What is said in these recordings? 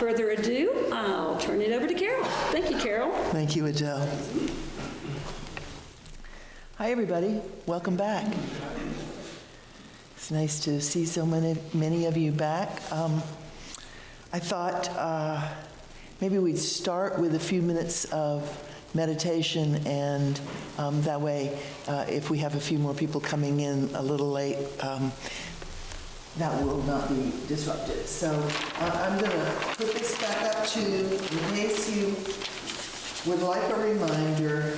further ado, I'll turn it over to Carol. Thank you, Carol. Thank you, Adele. Hi, everybody. Welcome back. It's nice to see so many of you back. I thought maybe we'd start with a few minutes of meditation, and that way, if we have a few more people coming in a little late, that will not be disrupted. So I'm going to put this back up to, in case you would like a reminder,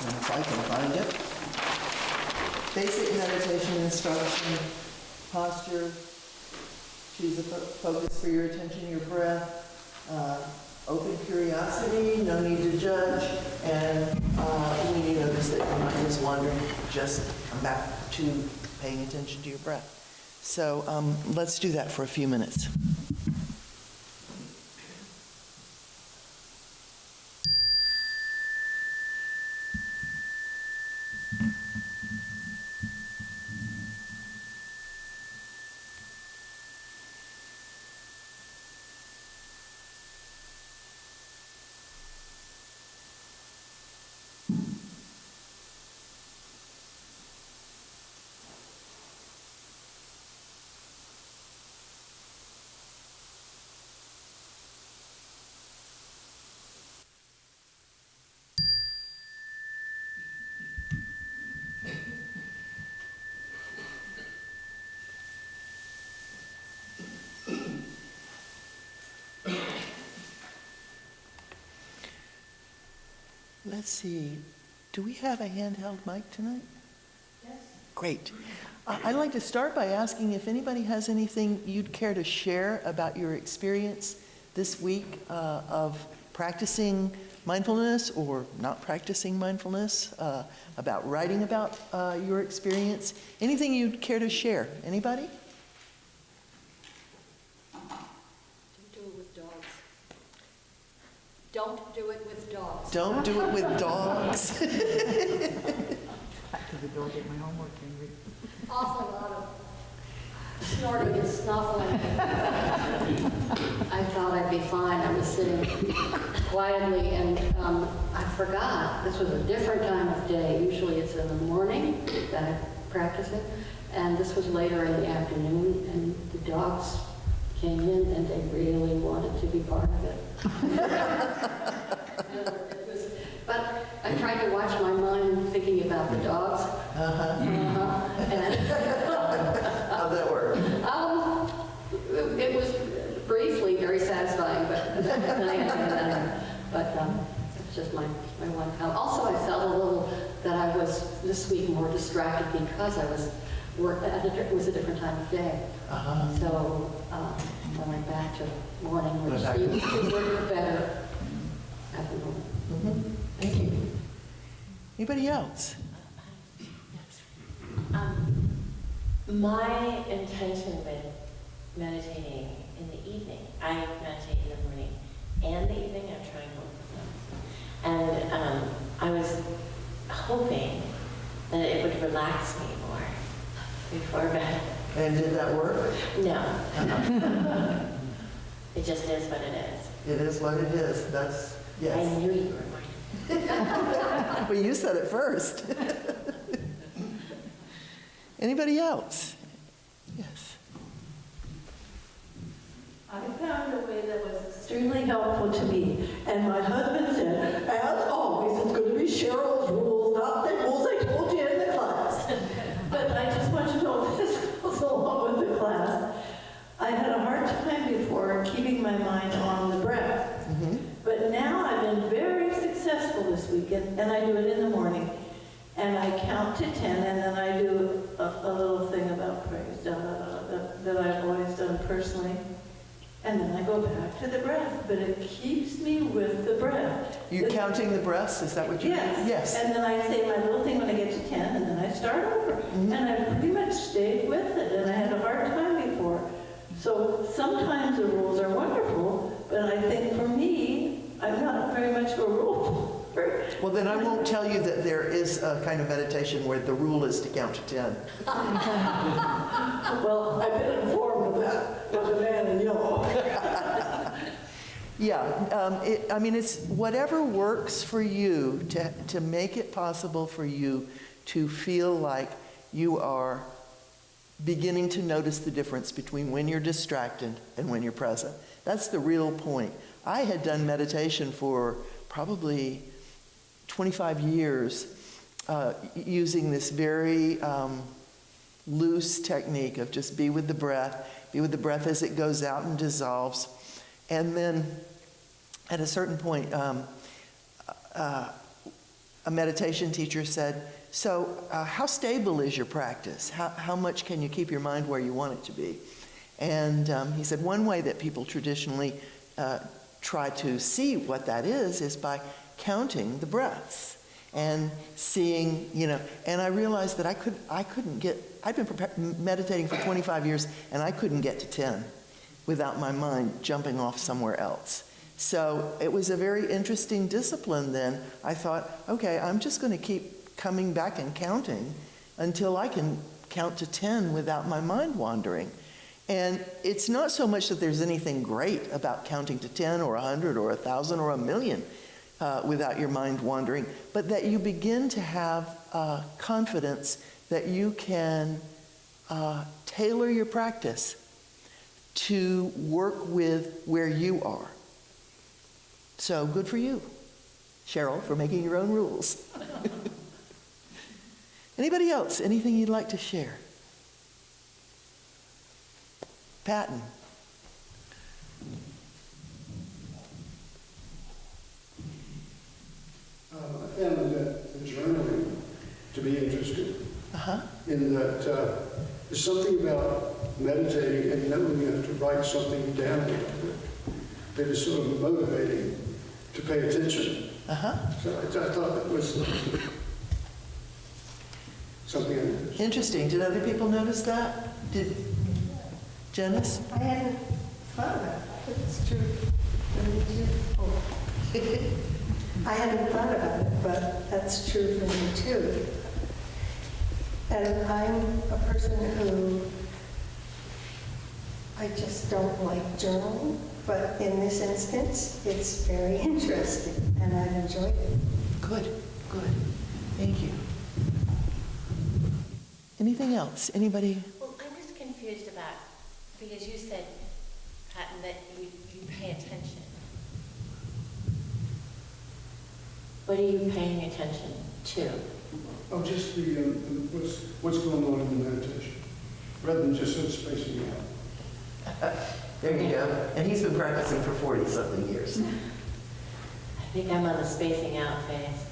if I can find it. Basic meditation instruction, posture, choose a focus for your attention, your breath, open curiosity, no need to judge, and when you notice that your mind is wandering, just come back to paying attention to your breath. So let's do that for a few minutes. Let's see, do we have a handheld mic tonight? Yes. Great. I'd like to start by asking if anybody has anything you'd care to share about your experience this week of practicing mindfulness or not practicing mindfulness, about writing about your experience. Anything you'd care to share? Anybody? Don't do it with dogs. Don't do it with dogs. Back to the door, get my homework and read. Awful lot of snorting and snuffling. I thought I'd be fine. I was sitting quietly, and I forgot. This was a different time of day. Usually it's in the morning that I practice it, and this was later in the afternoon, and the dogs came in, and they really wanted to be part of it. But I tried to watch my mind thinking about the dogs. How'd that work? It was briefly very satisfying, but it's just my one comment. Also, I felt a little that I was this week more distracted because I was it was a different time of day. So I went back to morning, which worked better at the moment. Thank you. Anybody else? My intention with meditating in the evening, I meditate in the morning and the evening. I'm trying both of them. And I was hoping that it would relax me more before bed. And did that work? No. It just is what it is. It is what it is. That's, yes. I knew you were going to. Well, you said it first. Anybody else? Yes. I found a way that was extremely helpful to me. And my husband said, as always, it's going to be Cheryl's rules, not the rules I told you in the class. But I just want you to know this goes along with the class. I had a hard time before keeping my mind on the breath. But now I've been very successful this weekend, and I do it in the morning. And I count to 10, and then I do a little thing about praise that I've always done personally. And then I go back to the breath, but it keeps me with the breath. You're counting the breaths? Is that what you're doing? Yes. Yes. And then I say my little thing when I get to 10, and then I start over. And I pretty much stayed with it, and I had a hard time before. So sometimes the rules are wonderful, but I think for me, I'm not very much of a rule. Well, then I won't tell you that there is a kind of meditation where the rule is to count to 10. Well, I've been informed of that with the man in yellow. Yeah, I mean, it's whatever works for you to make it possible for you to feel like you are beginning to notice the difference between when you're distracted and when you're present. That's the real point. I had done meditation for probably 25 years using this very loose technique of just be with the breath as it goes out and dissolves. And then at a certain point, a meditation teacher said, so how stable is your practice? How much can you keep your mind where you want it to be? And he said one way that people traditionally try to see what that is by counting the breaths and seeing, and I realized that I'd been meditating for 25 years and I couldn't get to 10 without my mind jumping off somewhere else. So it was a very interesting discipline then. I thought, okay, I'm just going to keep coming back and counting until I can count to 10 without my mind wandering. And it's not so much that there's anything great about counting to 10 or 100 or 1,000 or 1,000,000 without your mind wandering, but that you begin to have confidence that you can tailor your practice to work with where you are. So good for you, Cheryl, for making your own rules. Anybody else? Anything you'd like to share? Patton. I found that the journaling to be interesting. In that there's something about meditating and knowing you have to write something down that is sort of motivating to pay attention. So I thought that was something I noticed. Interesting. Did other people notice that? Did Janice? I hadn't thought about it, but it's true. I hadn't thought about it, but that's true for me too. And I'm a person who, I just don't like journaling, but in this instance, it's very interesting, and I've enjoyed it. Good. Thank you. Anything else? Anybody? Well, I'm just confused about, because you said, Patton, that you pay attention. What are you paying attention to? Oh, just the what's going on in the meditation, rather than just sort of spacing it out. There you go. And he's been practicing for 40-something years. I think I'm on the spacing out phase.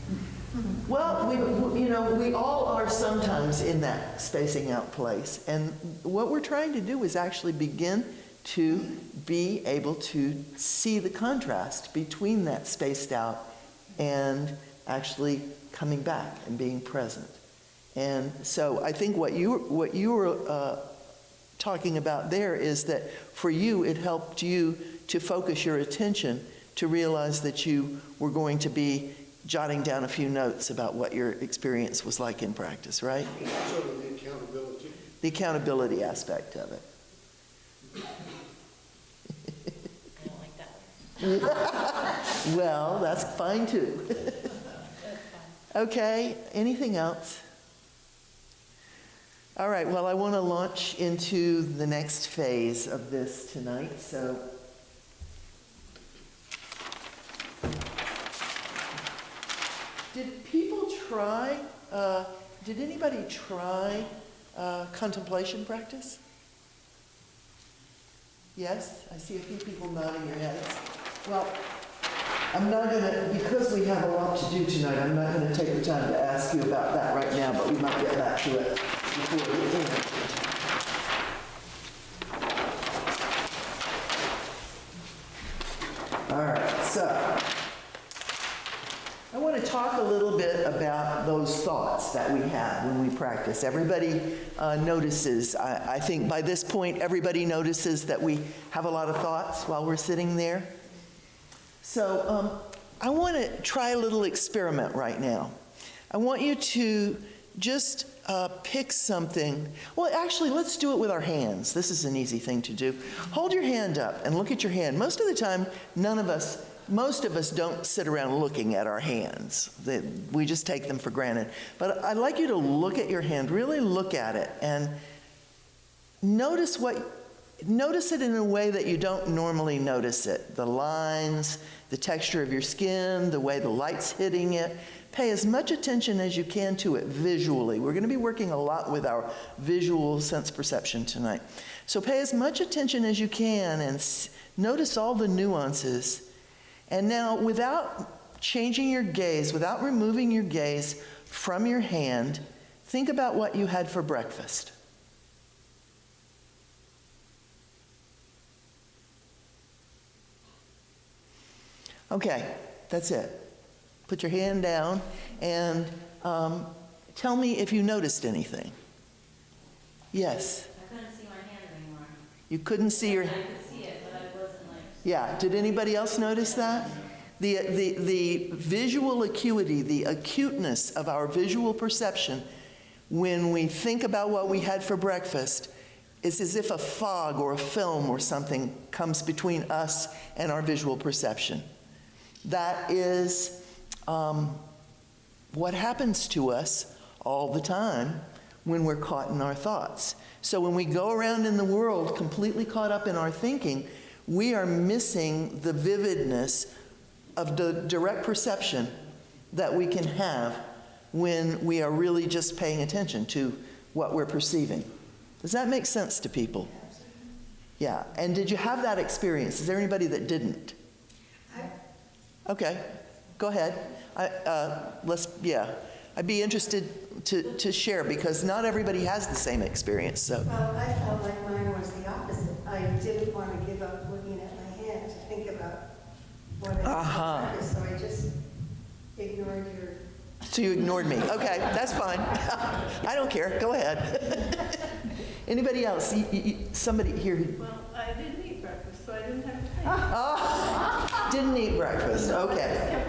Well, we all are sometimes in that spacing out place. And what we're trying to do is actually begin to be able to see the contrast between that spaced out and actually coming back and being present. And so I think what you were talking about there is that for you, it helped you to focus your attention to realize that you were going to be jotting down a few notes about what your experience was like in practice, right? Sort of the accountability. The accountability aspect of it. I don't like that one. Well, that's fine too. Okay, anything else? All right, well, I want to launch into the next phase of this tonight, so. Did anybody try contemplation practice? Yes, I see a few people nodding their heads. Well, I'm not going to, because we have a lot to do tonight, I'm not going to take the time to ask you about that right now, but we might get back to it before we end. All right, so I want to talk a little bit about those thoughts that we have when we practice. Everybody notices, I think by this point, everybody notices that we have a lot of thoughts while we're sitting there. So I want to try a little experiment right now. I want you to just pick something. Well, actually, let's do it with our hands. This is an easy thing to do. Hold your hand up and look at your hand. Most of the time, most of us don't sit around looking at our hands. We just take them for granted. But I'd like you to look at your hand, really look at it, and notice it in a way that you don't normally notice it. The lines, the texture of your skin, the way the light's hitting it. Pay as much attention as you can to it visually. We're going to be working a lot with our visual sense perception tonight. So pay as much attention as you can and notice all the nuances. And now, without changing your gaze, without removing your gaze from your hand, think about what you had for breakfast. Okay, that's it. Put your hand down and tell me if you noticed anything. Yes? I couldn't see my hand anymore. You couldn't see your... I could see it, but I wasn't like... Yeah, did anybody else notice that? The visual acuity, the acuteness of our visual perception when we think about what we had for breakfast is as if a fog or a film or something comes between us and our visual perception. That is what happens to us all the time when we're caught in our thoughts. So when we go around in the world completely caught up in our thinking, we are missing the vividness of the direct perception that we can have when we are really just paying attention to what we're perceiving. Does that make sense to people? Yeah. And did you have that experience? Is there anybody that didn't? Okay. Go ahead. I'd be interested to share because not everybody has the same experience. So. Well, I felt like mine was the opposite. I didn't want to give up looking at my hand to think about what I had, so I just ignored your... So you ignored me. Okay, that's fine. I don't care. Go ahead. Anybody else? Somebody here? Well, I didn't eat breakfast, so I didn't have time. Didn't eat breakfast. Okay.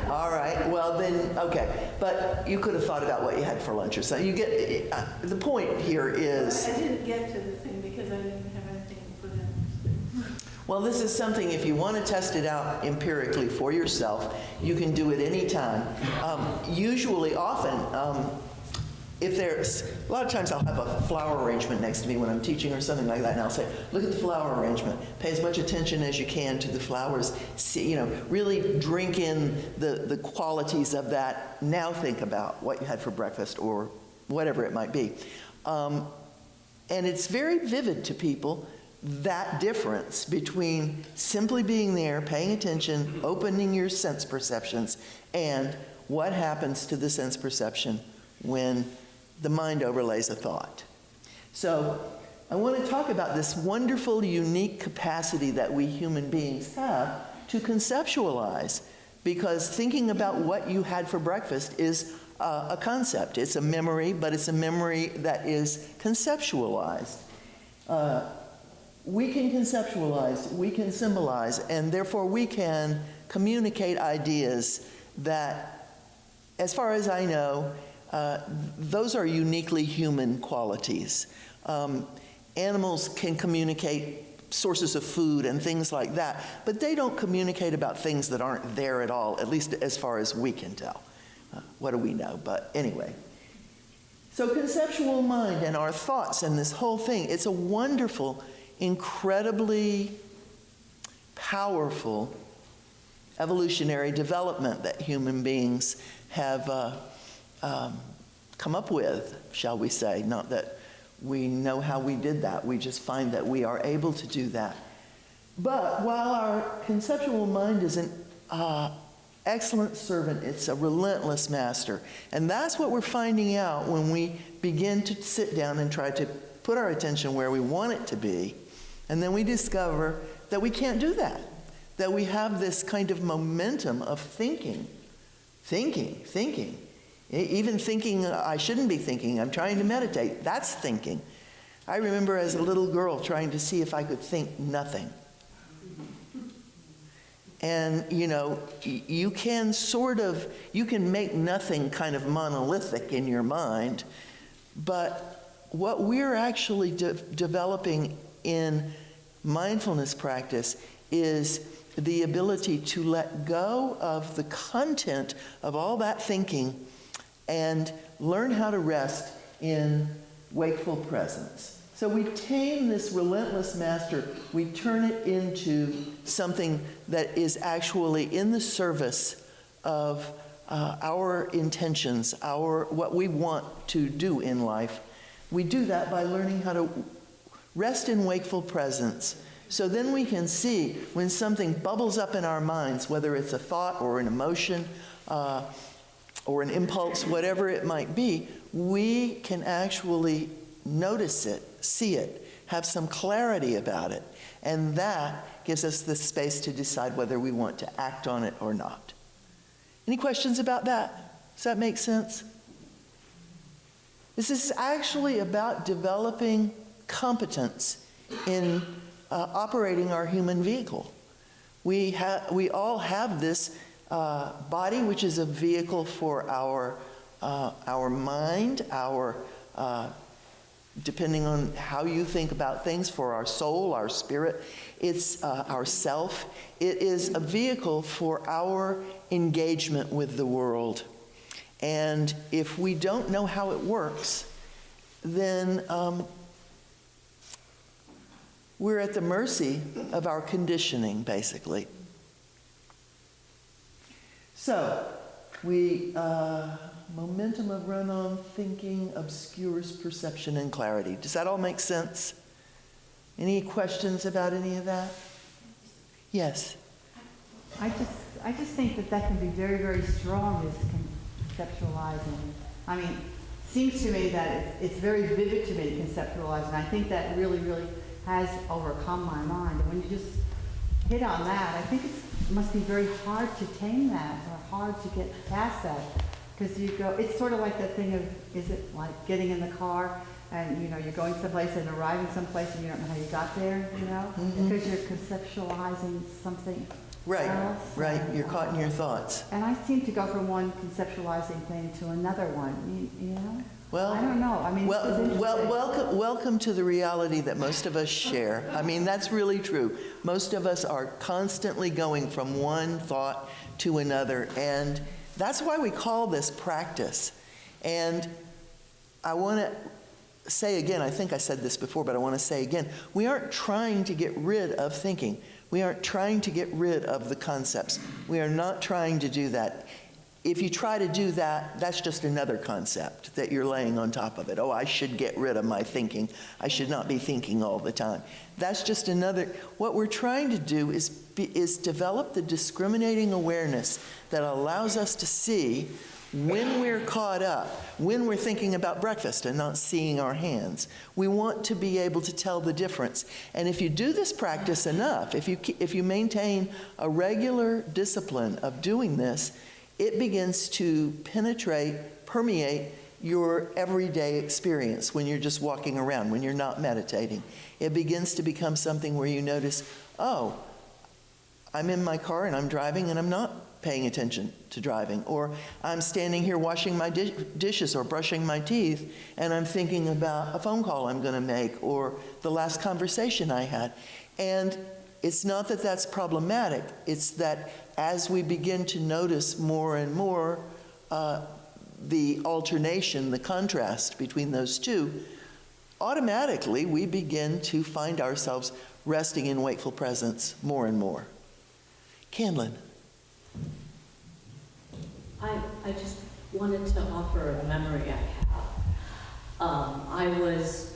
All right. Well then, okay. But you could have thought about what you had for lunch or something. You get the point here is. I didn't get to the thing because I didn't have anything to put in. Well, this is something, if you want to test it out empirically for yourself, you can do it anytime. Usually, often, if there's, a lot of times I'll have a flower arrangement next to me when I'm teaching or something like that, and I'll say, look at the flower arrangement. Pay as much attention as you can to the flowers. See, really drink in the qualities of that. Now think about what you had for breakfast or whatever it might be. And it's very vivid to people, that difference between simply being there, paying attention, opening your sense perceptions, and what happens to the sense perception when the mind overlays a thought. So I want to talk about this wonderful, unique capacity that we human beings have to conceptualize, because thinking about what you had for breakfast is a concept. It's a memory, but it's a memory that is conceptualized. We can conceptualize, we can symbolize, and therefore we can communicate ideas that, as far as I know, those are uniquely human qualities. Animals can communicate sources of food and things like that, but they don't communicate about things that aren't there at all, at least as far as we can tell. What do we know? But anyway. So conceptual mind and our thoughts and this whole thing, it's a wonderful, incredibly powerful evolutionary development that human beings have come up with, shall we say. Not that we know how we did that, we just find that we are able to do that. But while our conceptual mind is an excellent servant, it's a relentless master. And that's what we're finding out when we begin to sit down and try to put our attention where we want it to be. And then we discover that we can't do that. That we have this kind of momentum of thinking. Even thinking I shouldn't be thinking, I'm trying to meditate, that's thinking. I remember as a little girl trying to see if I could think nothing. And, you know, you can you can make nothing kind of monolithic in your mind, but what we're actually developing in mindfulness practice is the ability to let go of the content of all that thinking and learn how to rest in wakeful presence. So we tame this relentless master, we turn it into something that is actually in the service of our intentions, what we want to do in life. We do that by learning how to rest in wakeful presence. So then we can see when something bubbles up in our minds, whether it's a thought or an emotion or an impulse, whatever it might be, we can actually notice it, see it, have some clarity about it. And that gives us the space to decide whether we want to act on it or not. Any questions about that? Does that make sense? This is actually about developing competence in operating our human vehicle. We all have this body, which is a vehicle for our mind, depending on how you think about things, for our soul, our spirit. It's our self. It is a vehicle for our engagement with the world. And if we don't know how it works, then we're at the mercy of our conditioning, basically. So, momentum of run-on thinking obscures perception and clarity. Does that all make sense? Any questions about any of that? Yes. I just think that can be very, very strong as conceptualizing. I mean, it seems to me that it's very vivid to me, conceptualizing. And I think that really, really has overcome my mind. And when you just hit on that, I think it must be very hard to tame that, or hard to get past that. Because you go, it's sort of like that thing of, is it like getting in the car and, you know, you're going someplace and arriving someplace and you don't know how you got there, you know? Because you're conceptualizing something else. Right, you're caught in your thoughts. And I seem to go from one conceptualizing thing to another one, you know? Well, I don't know. I mean, welcome to the reality that most of us share. I mean, that's really true. Most of us are constantly going from one thought to another, and that's why we call this practice. And I want to say again, I think I said this before, but I want to say again, we aren't trying to get rid of thinking. We aren't trying to get rid of the concepts. We are not trying to do that. If you try to do that, that's just another concept that you're laying on top of it. Oh, I should get rid of my thinking. I should not be thinking all the time. That's just another. What we're trying to do is develop the discriminating awareness that allows us to see when we're caught up, when we're thinking about breakfast and not seeing our hands. We want to be able to tell the difference. And if you do this practice enough, if you maintain a regular discipline of doing this, it begins to permeate your everyday experience when you're just walking around, when you're not meditating. It begins to become something where you notice, oh, I'm in my car and I'm driving and I'm not paying attention to driving. Or I'm standing here washing my dishes or brushing my teeth and I'm thinking about a phone call I'm going to make or the last conversation I had. And it's not that that's problematic. It's that as we begin to notice more and more the alternation, the contrast between those two, automatically we begin to find ourselves resting in wakeful presence more and more. Candlin. I just wanted to offer a memory I have. I was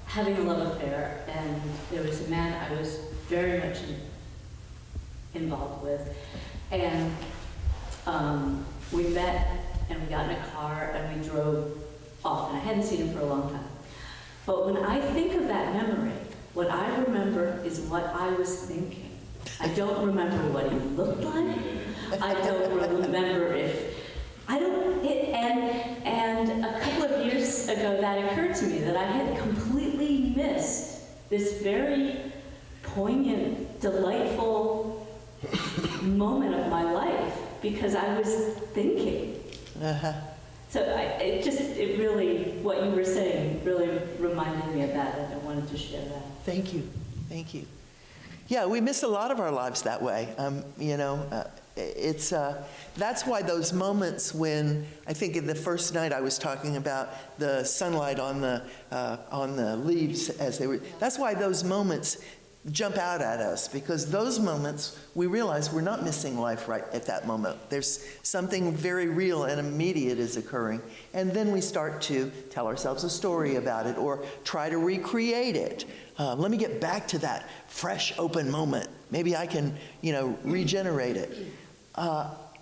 having a love affair, and there was a man I was very much involved with, and we met and we got in a car and we drove off, and I hadn't seen him for a long time. But when I think of that memory, what I remember is what I was thinking. I don't remember what he looked like. I don't remember and a couple of years ago that occurred to me that I had completely missed this very poignant delightful moment of my life because I was thinking. Uh-huh. So it really, what you were saying really reminded me of that, and I wanted to share that. Thank you. Thank you. Yeah, we miss a lot of our lives that way. That's why those moments when, I think in the first night I was talking about the sunlight on the leaves as they were, that's why those moments jump out at us, because those moments we realize we're not missing life right at that moment. There's something very real and immediate is occurring, and then we start to tell ourselves a story about it or try to recreate it. Let me get back to that fresh, open moment. Maybe I can, regenerate it.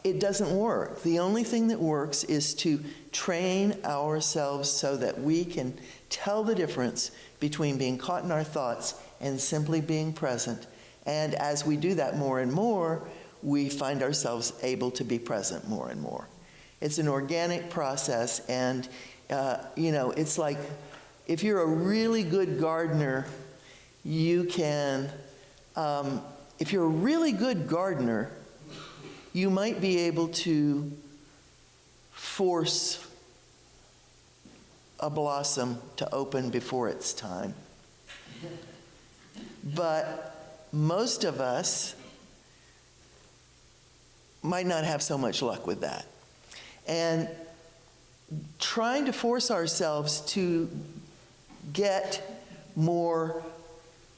It doesn't work. The only thing that works is to train ourselves so that we can tell the difference between being caught in our thoughts and simply being present. And as we do that more and more, we find ourselves able to be present more and more. It's an organic process, and it's like if you're a really good gardener, you can, if you're a really good gardener, you might be able to force a blossom to open before its time. But most of us might not have so much luck with that. And trying to force ourselves to get more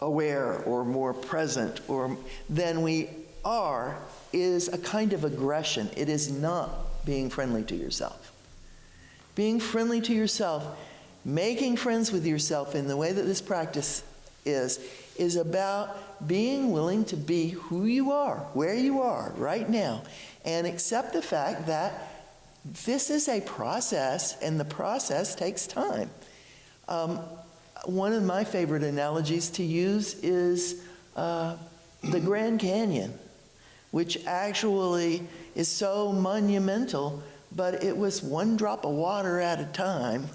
aware or more present or than we are is a kind of aggression. It is not being friendly to yourself. Being friendly to yourself, making friends with yourself in the way that this practice is about being willing to be who you are, where you are right now, and accept the fact that this is a process, and the process takes time. One of my favorite analogies to use is the Grand Canyon, which actually is so monumental, but it was one drop of water at a time,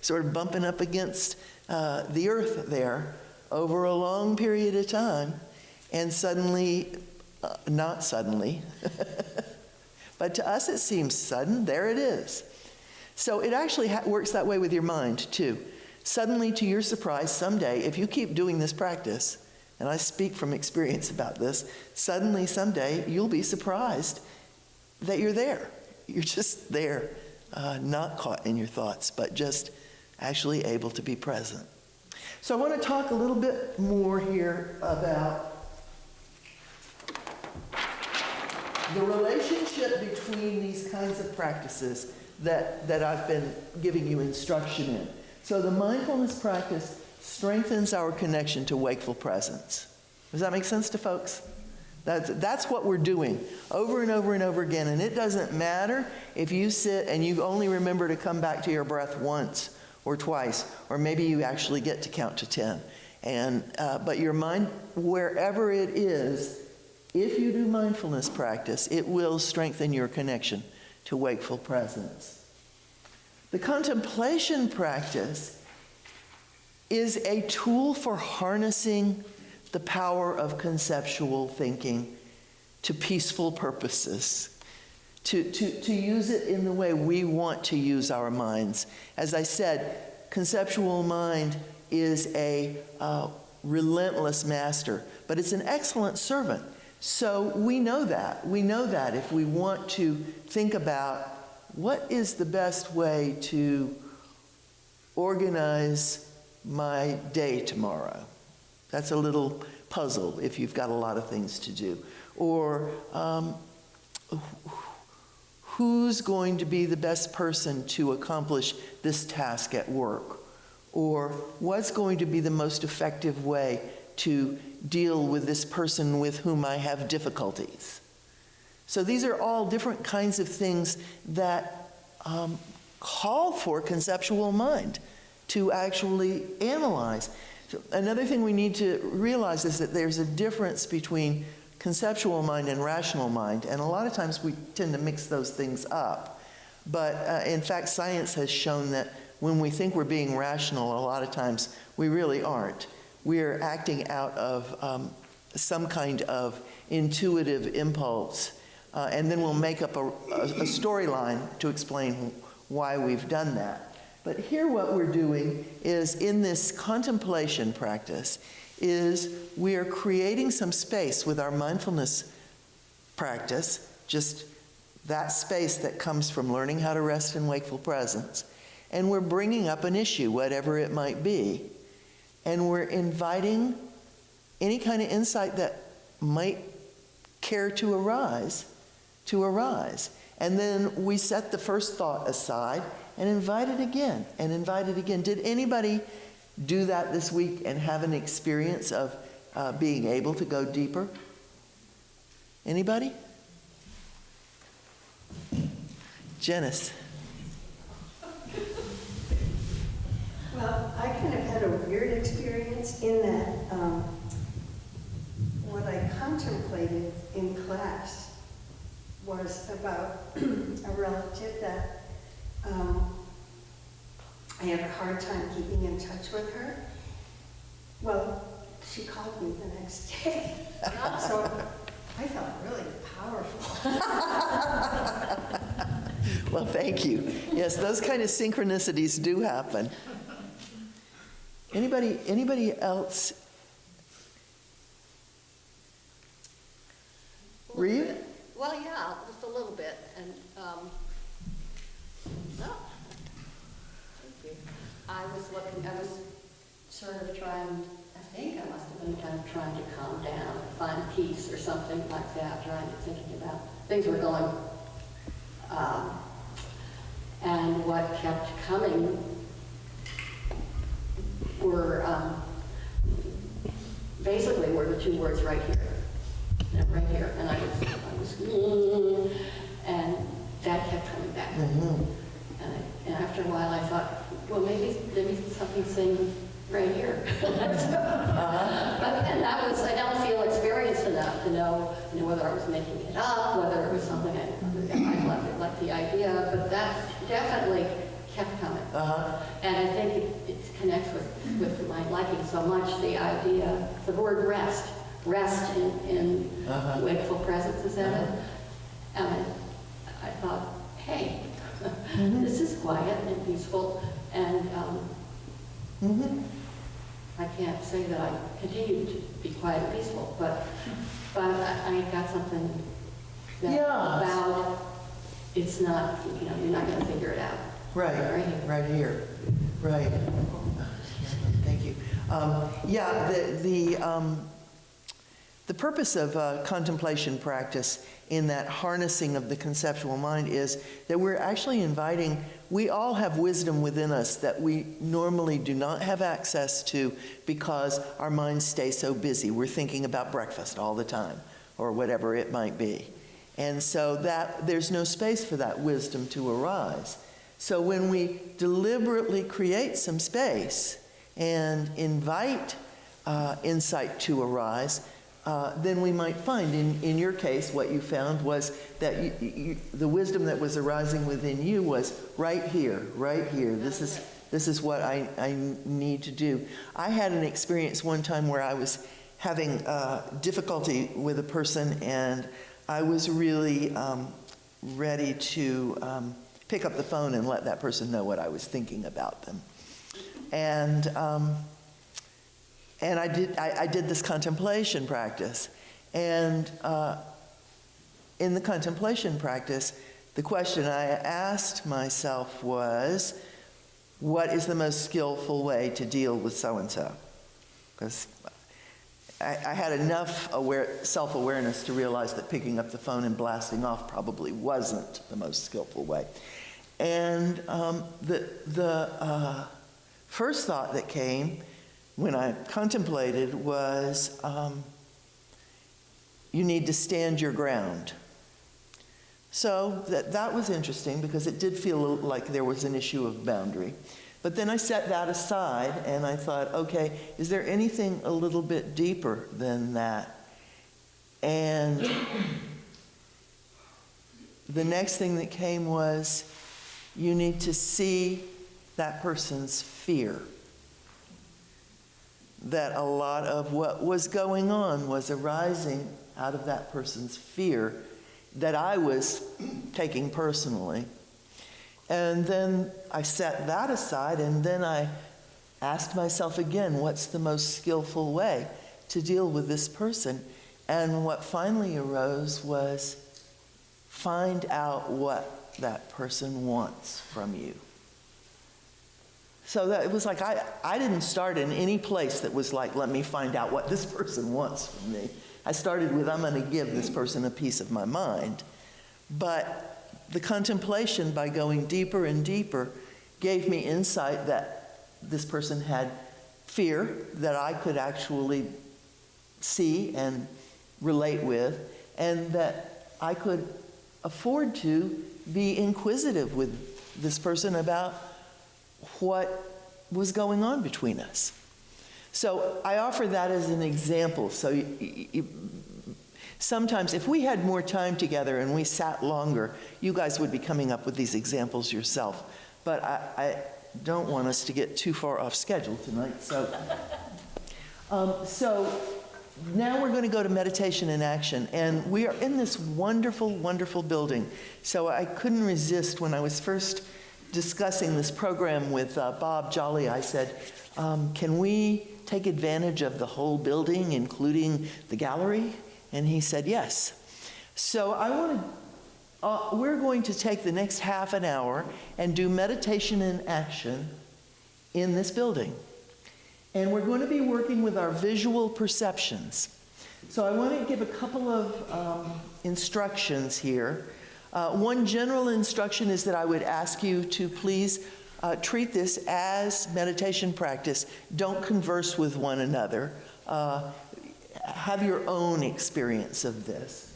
sort of bumping up against the earth there over a long period of time, and suddenly, not suddenly, but to us it seems sudden, there it is. So it actually works that way with your mind too. Suddenly, to your surprise, someday, if you keep doing this practice, and I speak from experience about this, suddenly, someday, you'll be surprised that you're there. You're just there, not caught in your thoughts, but just actually able to be present. So I want to talk a little bit more here about the relationship between these kinds of practices that I've been giving you instruction in. So the mindfulness practice strengthens our connection to wakeful presence. Does that make sense to folks? That's what we're doing over and over and over again. And it doesn't matter if you sit and you only remember to come back to your breath once or twice, or maybe you actually get to count to 10. But your mind, wherever it is, if you do mindfulness practice, it will strengthen your connection to wakeful presence. The contemplation practice is a tool for harnessing the power of conceptual thinking to peaceful purposes, to use it in the way we want to use our minds. As I said, conceptual mind is a relentless master, but it's an excellent servant. So we know that. We know that if we want to think about what is the best way to organize my day tomorrow. That's a little puzzle if you've got a lot of things to do. Or who's going to be the best person to accomplish this task at work? Or what's going to be the most effective way to deal with this person with whom I have difficulties? So these are all different kinds of things that call for conceptual mind to actually analyze. So another thing we need to realize is that there's a difference between conceptual mind and rational mind, and a lot of times we tend to mix those things up. But in fact, science has shown that when we think we're being rational, a lot of times we really aren't. We're acting out of some kind of intuitive impulse, and then we'll make up a storyline to explain why we've done that. But here what we're doing is, in this contemplation practice, is we are creating some space with our mindfulness practice, just that space that comes from learning how to rest in wakeful presence, and we're bringing up an issue, whatever it might be, and we're inviting any kind of insight that might care to arise. And then we set the first thought aside and invite it again, and invite it again. Did anybody do that this week and have an experience of being able to go deeper? Anybody? Janice. Well, I kind of had a weird experience in that what I contemplated in class was about a relative that I had a hard time keeping in touch with her. Well, she called me the next day, so I felt really powerful. Well, thank you. Yes, those kind of synchronicities do happen. Anybody else? Reeve? Well, yeah, just a little bit, and, no. Thank you. I was sort of trying, I think I must have been kind of trying to calm down, find peace or something like that, thinking about things were going, and what kept coming were, basically were the two words right here. Right here, and I was, and that kept coming back. And after a while I thought, well, maybe something's saying right here. But and that was, I don't feel experienced enough to know whether I was making it up, whether it was something I liked the idea, but that definitely kept coming. And I think it connects with my liking so much the idea, the word rest in wakeful presence, is that it? And I thought, hey, this is quiet and peaceful, and I can't say that I continue to be quiet and peaceful, but I got something that about it's not, you're not going to figure it out. Right here. Right. Thank you. The purpose of contemplation practice in that harnessing of the conceptual mind is that we're actually inviting, we all have wisdom within us that we normally do not have access to because our minds stay so busy. We're thinking about breakfast all the time, or whatever it might be. And so that there's no space for that wisdom to arise. So when we deliberately create some space and invite insight to arise, then we might find, in your case, what you found was that the wisdom that was arising within you was right here. This is what I need to do. I had an experience one time where I was having difficulty with a person, and I was really ready to pick up the phone and let that person know what I was thinking about them. And I did this contemplation practice. And in the contemplation practice, the question I asked myself was, what is the most skillful way to deal with so-and-so? Because I had enough self-awareness to realize that picking up the phone and blasting off probably wasn't the most skillful way. And the first thought that came when I contemplated was, you need to stand your ground. So that was interesting because it did feel like there was an issue of boundary. But then I set that aside and I thought, okay, is there anything a little bit deeper than that? And the next thing that came was, you need to see that person's fear. that a lot of what was going on was arising out of that person's fear that I was taking personally. And then I set that aside, and then I asked myself again, what's the most skillful way to deal with this person? And what finally arose was find out what that person wants from you. So that it was like I didn't start in any place that was like, let me find out what this person wants from me. I started with, I'm going to give this person a piece of my mind. But the contemplation, by going deeper and deeper, gave me insight that this person had fear that I could actually see and relate with, and that I could afford to be inquisitive with this person about what was going on between us. So I offer that as an example. So sometimes if we had more time together and we sat longer, you guys would be coming up with these examples yourself. But I don't want us to get too far off schedule tonight. So now we're going to go to meditation in action. And we are in this wonderful, wonderful building. So I couldn't resist when I was first discussing this program with Bob Jolly. I said, can we take advantage of the whole building, including the gallery? And he said, yes. So we're going to take the next half an hour and do meditation in action in this building. And we're going to be working with our visual perceptions. So I want to give a couple of instructions here. One general instruction is that I would ask you to please treat this as meditation practice. Don't converse with one another. Have your own experience of this.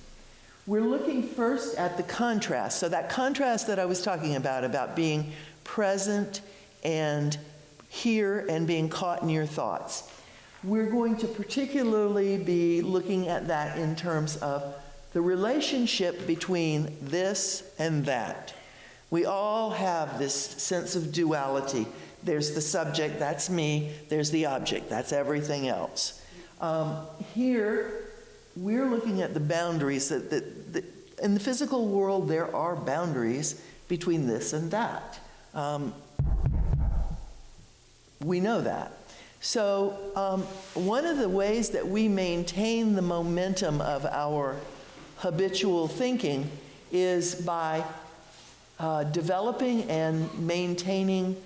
We're looking first at the contrast. So that contrast that I was talking about being present and here and being caught in your thoughts. We're going to particularly be looking at that in terms of the relationship between this and that. We all have this sense of duality. There's the subject, that's me. There's the object, that's everything else. Here, we're looking at the boundaries. That in the physical world, there are boundaries between this and that. We know that. So one of the ways that we maintain the momentum of our habitual thinking is by developing and maintaining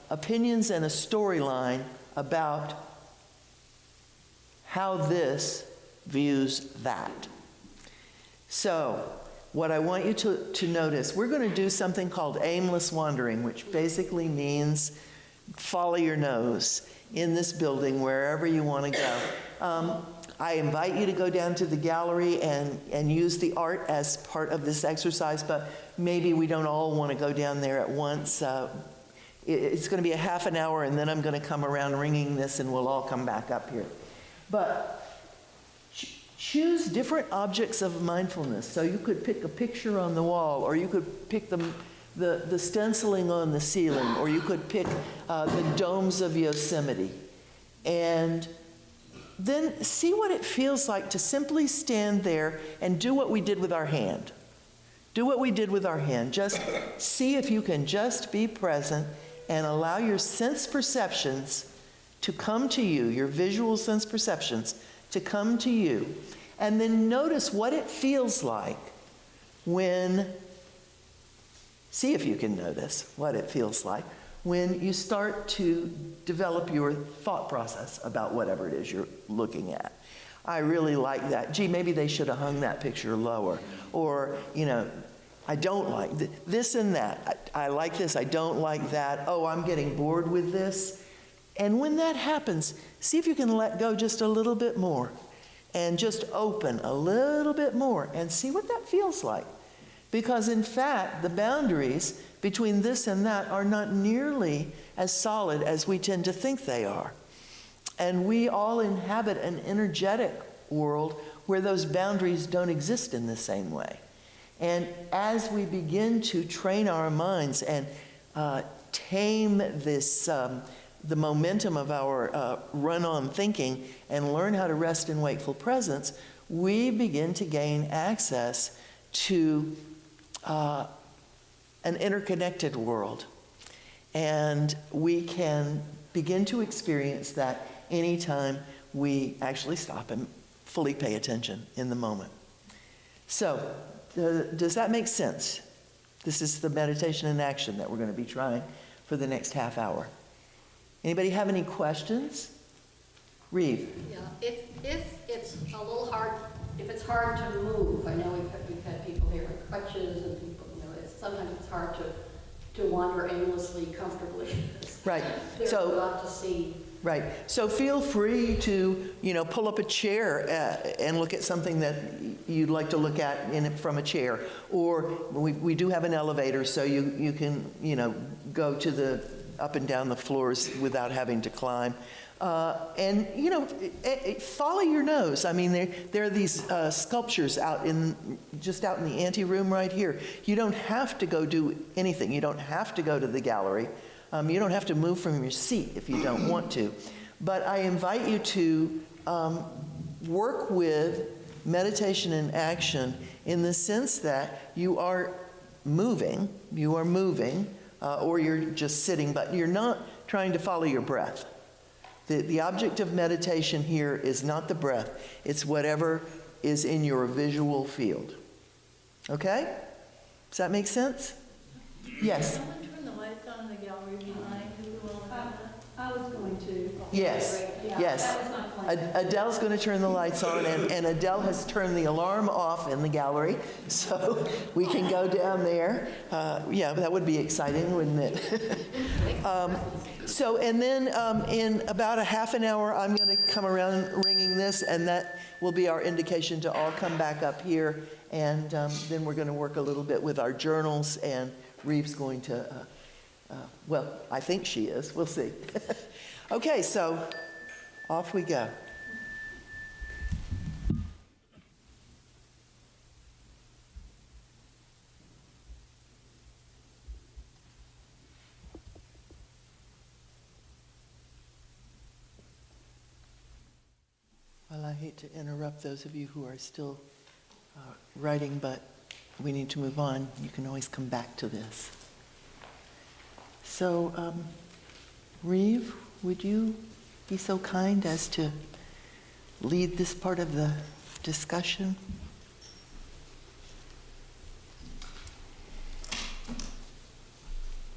opinions and a storyline about how this views that. So what I want you to notice, we're going to do something called aimless wandering, which basically means follow your nose in this building wherever you want to go. I invite you to go down to the gallery and use the art as part of this exercise, but maybe we don't all want to go down there at once. It's going to be a half an hour, and then I'm going to come around ringing this, and we'll all come back up here. But choose different objects of mindfulness. So you could pick a picture on the wall, or you could pick the stenciling on the ceiling, or you could pick the domes of Yosemite. And then see what it feels like to simply stand there and do what we did with our hand. Do what we did with our hand. Just see if you can just be present and allow your sense perceptions to come to you, your visual sense perceptions to come to you. And then notice what it feels like when, see if you can notice what it feels like when you start to develop your thought process about whatever it is you're looking at. I really like that. Gee, maybe they should have hung that picture lower. Or, I don't like this and that. I like this, I don't like that. Oh, I'm getting bored with this. And when that happens, see if you can let go just a little bit more and just open a little bit more and see what that feels like. Because in fact, the boundaries between this and that are not nearly as solid as we tend to think they are. And we all inhabit an energetic world where those boundaries don't exist in the same way. And as we begin to train our minds and tame this the momentum of our run-on thinking and learn how to rest in wakeful presence, we begin to gain access to an interconnected world. And we can begin to experience that anytime we actually stop and fully pay attention in the moment. So, does that make sense? This is the meditation in action that we're going to be trying for the next half hour. Anybody have any questions? Reeve? Yeah, if it's a little hard, if it's hard to move, I know we've had people here with crutches and people, sometimes it's hard to wander aimlessly, comfortably. Right. There's a lot to see. Right. So feel free to, pull up a chair and look at something that you'd like to look at from a chair. Or we do have an elevator, so you can, go to the up and down the floors without having to climb. And follow your nose. I mean, there are these sculptures just out in the anteroom right here. You don't have to go do anything. You don't have to go to the gallery. You don't have to move from your seat if you don't want to. But I invite you to work with meditation in action in the sense that you are moving, or you're just sitting, but you're not trying to follow your breath. The object of meditation here is not the breath, it's whatever is in your visual field. Okay? Does that make sense? Yes? Can someone turn the lights on in the gallery behind? I was going to. Yes, yes. That was my plan. Adele's going to turn the lights on, and Adele has turned the alarm off in the gallery, so we can go down there. Yeah, that would be exciting, wouldn't it? And then in about a half an hour, I'm going to come around ringing this, and that will be our indication to all come back up here, and then we're going to work a little bit with our journals, and Reeve's going to, well, I think she is. We'll see. Okay, so off we go. Well, I hate to interrupt those of you who are still writing, but we need to move on. You can always come back to this. So, Reeve, would you be so kind as to lead this part of the discussion?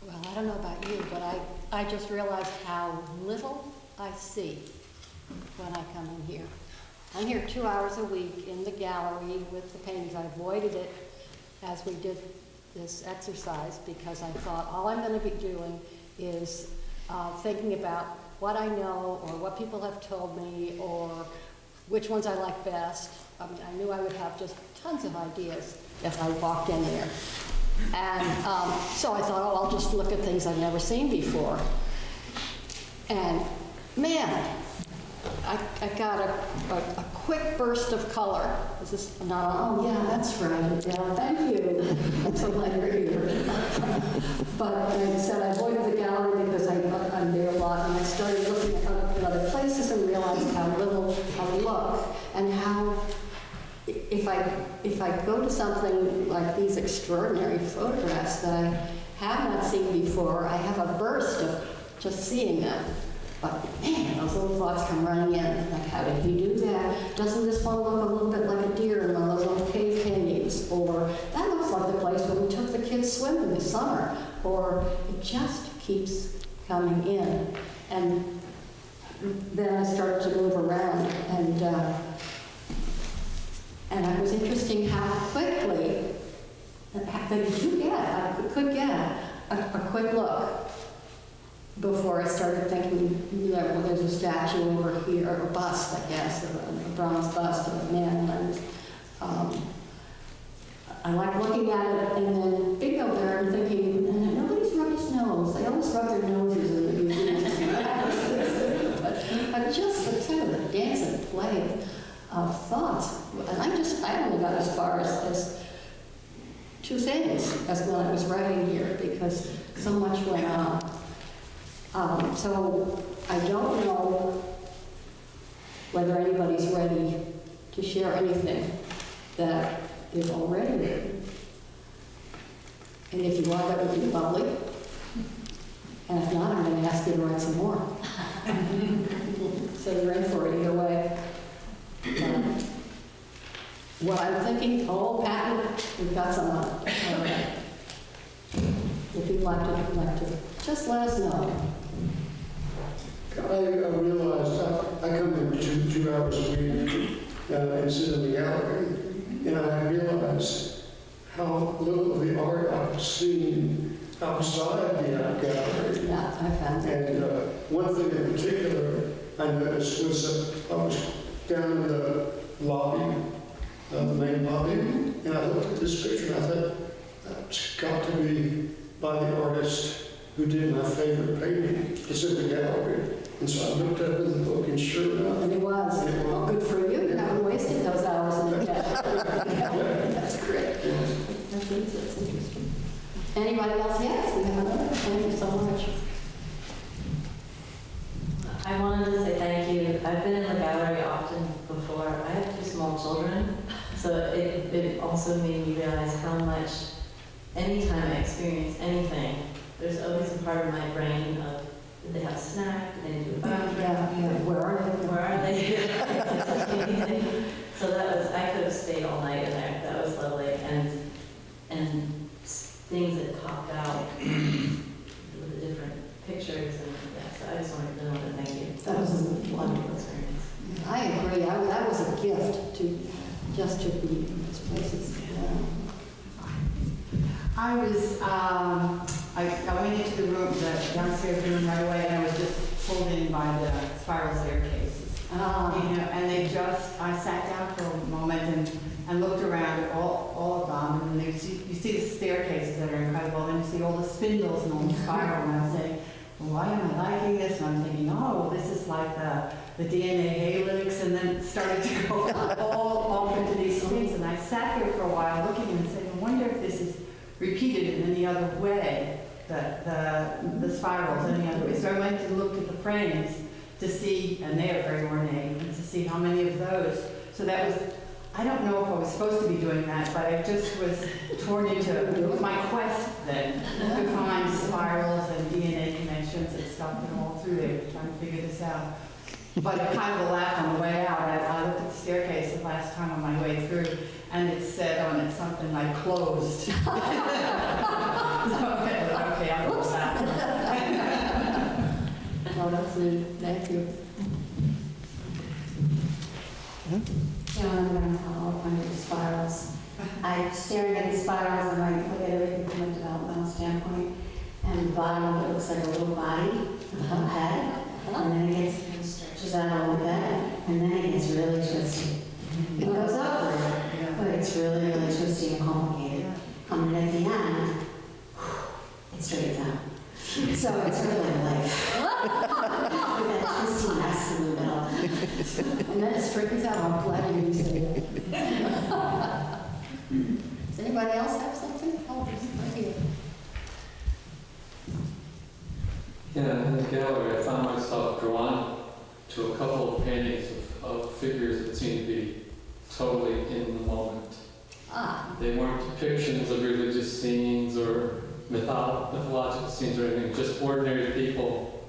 Well, I don't know about you, but I just realized how little I see when I come in here. I'm here 2 hours a week in the gallery with the paintings. I avoided it as we did this exercise because I thought all I'm going to be doing is thinking about what I know or what people have told me or which ones I like best. I mean, I knew I would have just tons of ideas if I walked in there. And so I thought, oh, I'll just look at things I've never seen before. And man, I got a quick burst of color. Is this not on? Oh, yeah, that's right. Yeah, thank you. That's a lighter here. But like I said, I avoided the gallery because I'm there a lot, and I started looking at other places and realized how little I look, and how if I go to something like these extraordinary photographs that I have not seen before, I have a burst of just seeing them. But man, those little thoughts come running in. Like, how did he do that? Doesn't this one look a little bit like a deer in one of those little cave paintings? Or that looks like the place where we took the kids swimming this summer. Or it just keeps coming in. And then I started to move around, and it was interesting how quickly that I could get a quick look. Before I started thinking, well, there's a statue over here, or a bust, I guess, a bronze bust of a man. And I like looking at it, and then bingo there, I'm thinking, nobody's rubbed his nose. They always rub their noses in the museums. But just the kind of the dance and play of thoughts. And I only got as far as two things as when I was writing here, because so much went on. So I don't know whether anybody's ready to share anything that is already written. And if you are, that would be lovely. And if not, I'm going to ask you to write some more. So you're in for it either way. What I'm thinking, Patton, we've got someone. All right. If you'd like to, just let us know. I realized I come in 2 hours a week and sit in the gallery, and I realized how little of the art I've seen outside the art gallery. Yeah, I found it. And one thing in particular I noticed was I was down in the lobby, the main lobby, and I looked at this picture and I thought, that's got to be by the artist who did my favorite painting. It's in the gallery. And so I looked up in the book, and sure enough, And it was. Well, good for you. You haven't wasted those hours in the gallery. That's great. That's interesting. Anybody else? Yes, we have another. Thank you so much. I wanted to say thank you. I've been in the gallery often before. I have 2 small children, so it also made me realize how much, anytime I experience anything, there's always a part of my brain of, did they have a snack? Did they do a bathroom? Yeah. Where are they? Where are they? So that was, I could have stayed all night in there. That was lovely. And things that popped out with the different pictures. And yeah, so I just wanted to know to thank you. That was a wonderful experience. I agree. That was a gift to just to be in those places. Yeah. I was, I went into the room, the downstairs room right away, and I was just pulled in by the spiral staircases. You know, and I sat down for a moment and looked around at all of them, and you see the staircases that are incredible, and you see all the spindles and all the spiral, and I was saying, well, why am I liking this? And I'm thinking, oh, this is like the DNA helix, and then it started to go all off into these things, and I sat here for a while looking and saying, I wonder if this is repeated in any other way, the spirals any other way. So I went and looked at the frames to see, and they are very ornate, and to see how many of those. So that was, I don't know if I was supposed to be doing that, but I just was torn into, it was my quest then, to find spirals and DNA connections and stuff, and all through there, trying to figure this out. But kind of a laugh on the way out. I looked at the staircase the last time on my way through, and it said on it something like closed. So, okay, I'll go back. Oh, that's neat. Thank you. Yeah, I'm going to follow up on your spirals. I'm staring at these spirals and I look at everything from a developmental standpoint, and the bottom of it looks like a little body with a head, and then it stretches out a little bit, and then it gets really twisty. It goes over, but it's really, really twisty and complicated. And at the end, it straightens out. So it's really life. With that twisty mess in the middle. And then it straightens out. I'm glad you said it. Does anybody else have something? Oh, right here. Yeah, in the gallery, I found myself drawn to a couple of paintings of figures that seemed to be totally in the moment. They weren't depictions of religious scenes or mythological scenes or anything, just ordinary people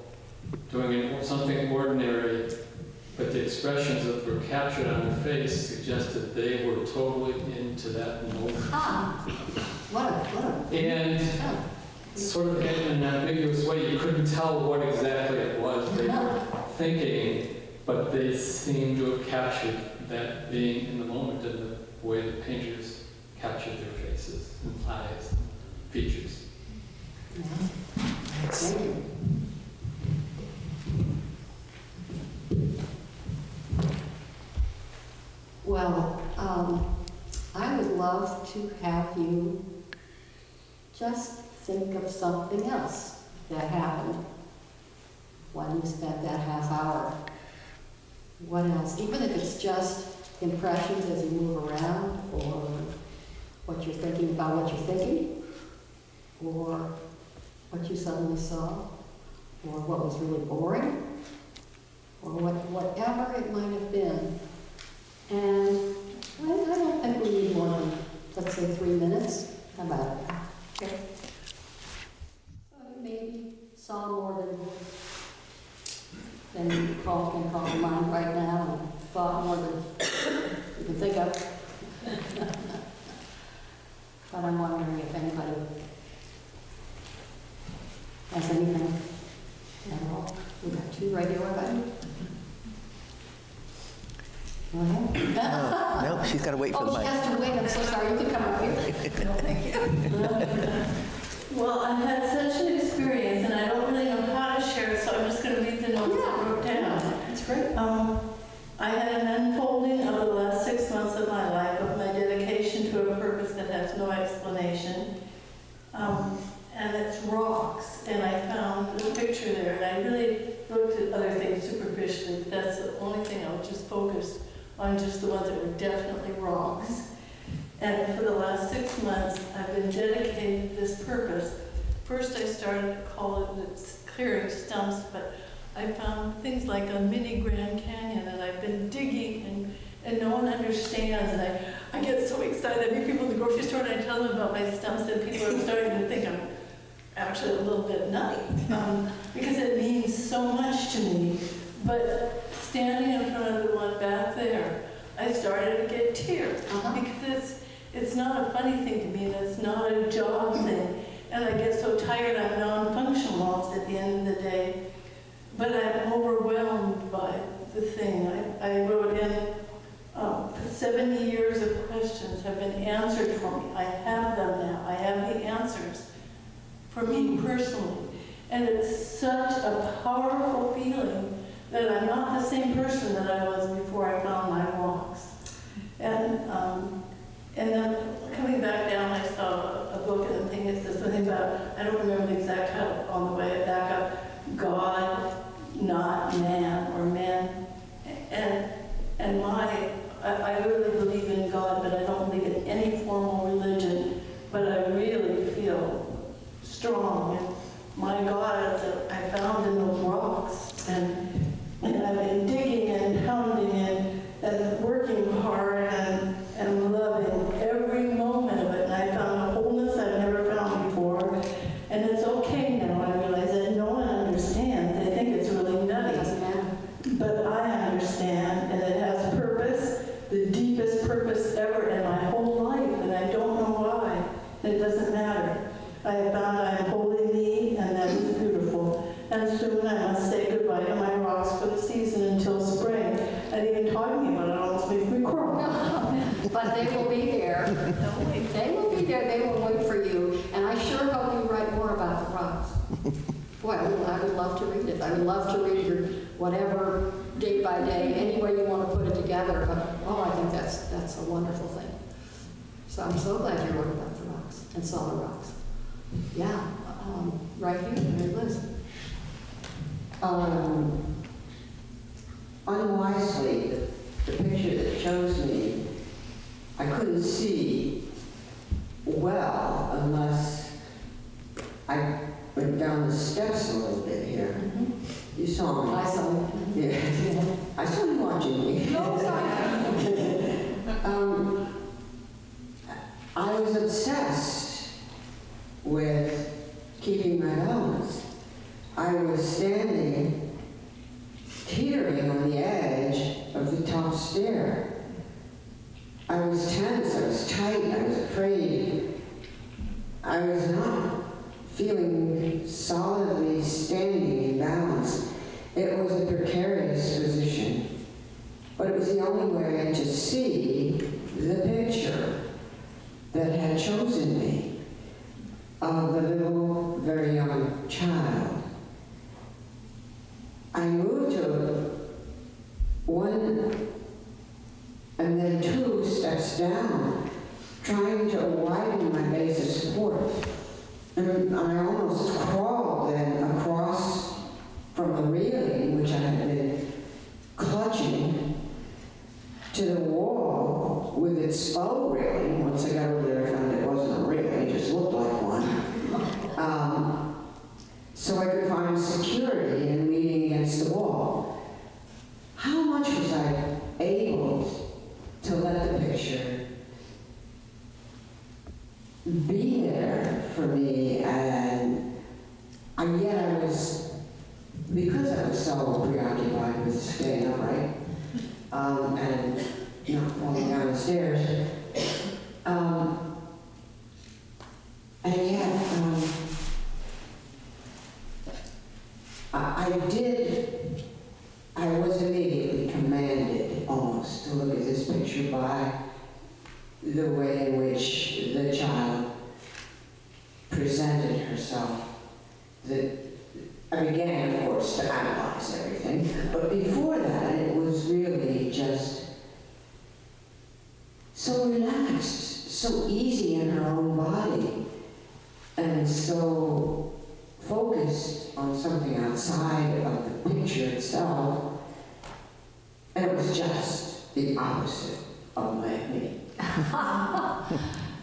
doing something ordinary, but the expressions that were captured on their face suggested they were totally into that moment. What a. And sort of in an ambiguous way, you couldn't tell what exactly it was they were thinking, but they seemed to have captured that being in the moment in the way the painters captured their faces and eyes and features. Thank you. Well, I would love to have you just think of something else that happened when you spent that half hour. What else? Even if it's just impressions as you move around, or what you're thinking about what you're thinking, or what you suddenly saw. or what was really boring, or whatever it might have been. And I don't think we need more than, let's say, 3 minutes. How about it? Okay. So maybe saw more than you can call to mind right now, and thought more than you can think of. But I'm wondering if anybody has anything at all. We've got 2 regular items. Go ahead. Oh, no, she's got to wait for the Oh, she mic. has to wait. I'm so sorry. You can come up here. Thank you. Well, I've had such an experience, and I don't really know how to share it, so I'm just going to read the notes I wrote down. That's great. I had an unfolding of the last 6 months of my life of my dedication to a purpose that has no explanation. And it's rocks, and I found the picture there, and I really looked at other things superficially, but that's the only thing I was just focused on, just the ones that were definitely rocks. And for the last 6 months, I've been dedicated to this purpose. First, I started to call it clearing stumps, but I found things like a mini Grand Canyon, and I've been digging, and no one understands. And I get so excited. I meet people in the grocery store, and I tell them about my stumps, and people are starting to think I'm actually a little bit nutty, because it means so much to me. But standing in front of the one back there, I started to get tears, because it's not a funny thing to me, and it's not a job thing. And I get so tired, I'm non-functional almost at the end of the day. But I'm overwhelmed by the thing. I wrote in, 70 years of questions have been answered for me. I have them now. I have the answers for me personally. And it's such a powerful feeling that I'm not the same person that I was before I found my rocks. And then coming back down, I saw a book, and the thing is this something about, I don't remember the exact title on the way back up, God, not man, or man. And I really believe in God, but I don't believe in any formal religion, but I really feel strong. And my God, I found in those rocks. And I've been digging and pounding and working hard and loving every moment of it. And I found a wholeness I've never found before. And it's okay now. I realize that no one understands. They think it's really nutty. But I understand, and it has purpose, the deepest purpose ever in my whole life, and I don't know why. It doesn't matter. I have found I am wholly me, and that is beautiful. And soon I must say goodbye to my rocks for the season until spring. And even talking about it almost makes me cry. But they will be there. They will be there. They will wait for you. And I sure hope you write more about the rocks. Boy, I would love to read it. I would love to read your whatever, day by day, any way you want to put it together. But, I think that's a wonderful thing. So I'm so glad you wrote about the rocks and saw the rocks. Yeah, right here, Mary Liz. Unwisely, the picture that shows me, I couldn't see well unless I went down the steps a little bit here. Mm-hmm. You saw me. I saw you. Yeah. I saw you watching me. No, sorry. I was obsessed with keeping my balance. I was standing, teetering on the edge of the top stair. I was tense, I was tight, I was afraid. I was not feeling solidly standing in balance. It was a precarious position, but it was the only way to see the picture that had chosen me of the little, very young child. I moved to one and then 2 steps down, trying to widen my base of support. And I almost crawled then across from the railing, which I had been clutching, to the wall with its faux railing. Once I got over there, I found it wasn't a railing, it just looked like one. be there for me, and yet I was, because I was so preoccupied with staying upright and not falling down the stairs, and yet I was immediately commanded almost to look at this picture by the way in which the child presented herself. I began, of course, to analyze everything, but before that, it was really just so relaxed, so easy in her own body, and so focused on something outside of the picture itself. And it was just the opposite of me.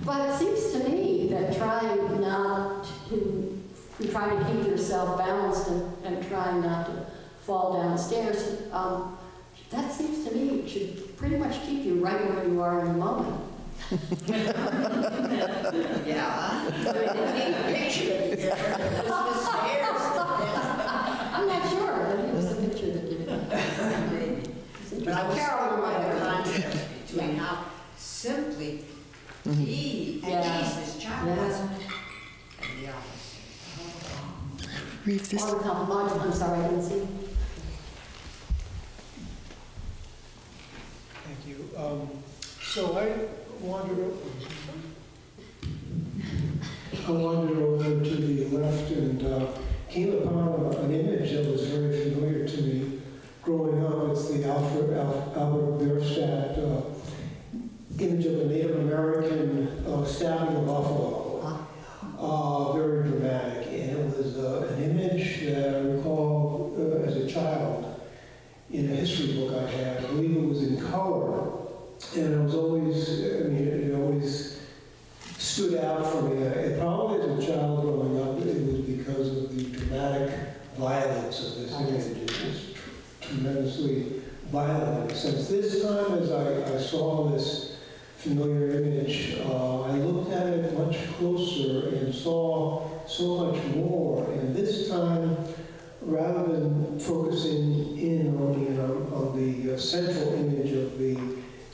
But it seems to me that trying to keep yourself balanced and trying not to fall downstairs, that seems to me should pretty much keep you right where you are in the moment. Yeah. I'm not sure, but it was the picture that did it. But I was Carol Hyman, the contrast between how simply he and ease this child was, and the opposite. Reeve, this... I'm sorry, I didn't see. Thank you. So I wandered over to the left and came upon an image that was very familiar to me growing up. It's the Albert Bierstadt image of a Native American stabbing a buffalo. Very dramatic. And it was an image that I recall as a child in a history book I had. I believe it was in color. And it was always, it always stood out for me. Probably as a child growing up, it was because of the dramatic violence of this image. It was tremendously violent in a sense. This time, as I saw this familiar image, I looked at it much closer and saw so much more. And this time, rather than focusing in on the central image of the